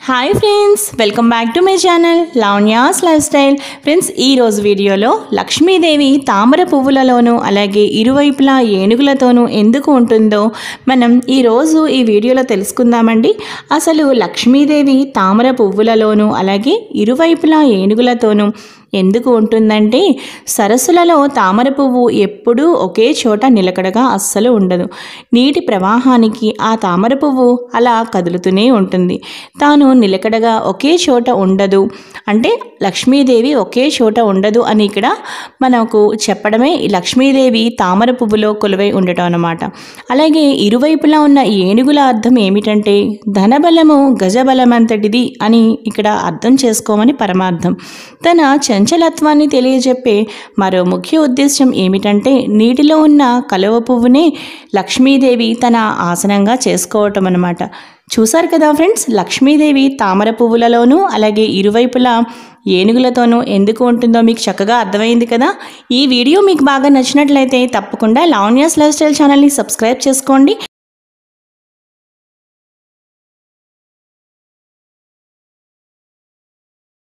Hi friends, welcome back to my channel Lavanya's life style. Friends, ఈరోజు వీడియోలో లక్ష్మీదేవి తామర పువ్వులలోనూ అలాగే ఇరువైపులా ఏనుగులతోనూ ఎందుకు ఉంటుందో మనం ఈరోజు ఈ వీడియోలో తెలుసుకుందామండి. అసలు లక్ష్మీదేవి తామర పువ్వులలోనూ అలాగే ఇరువైపులా ఏనుగులతోనూ ఎందుకు ఉంటుందంటే, సరస్సులలో తామర పువ్వు ఎప్పుడూ ఒకే చోట నిలకడగా అస్సలు ఉండదు. నీటి ప్రవాహానికి ఆ తామర పువ్వు అలా కదులుతూనే ఉంటుంది. తాను నిలకడగా ఒకే చోట ఉండదు అంటే లక్ష్మీదేవి ఒకే చోట ఉండదు అని ఇక్కడ మనకు చెప్పడమే లక్ష్మీదేవి తామర పువ్వులో కొలువై ఉండటం అన్నమాట. అలాగే ఇరువైపులా ఉన్న ఏనుగుల అర్థం ఏమిటంటే, ధనబలము గజబలమంతటిది అని ఇక్కడ అర్థం చేసుకోమని పరమార్థం. తన చంచలత్వాన్ని తెలియజెప్పే మరో ముఖ్య ఉద్దేశం ఏమిటంటే, నీటిలో ఉన్న కలువ పువ్వునే లక్ష్మీదేవి తన ఆసనంగా చేసుకోవటం అన్నమాట. చూసారు కదా ఫ్రెండ్స్, లక్ష్మీదేవి తామర పువ్వులలోనూ అలాగే ఇరువైపులా ఏనుగులతోనూ ఎందుకు ఉంటుందో మీకు చక్కగా అర్థమైంది కదా. ఈ వీడియో మీకు బాగా నచ్చినట్లయితే తప్పకుండా లావణ్యాస్ లైఫ్ స్టైల్ ఛానల్ని సబ్స్క్రైబ్ చేసుకోండి.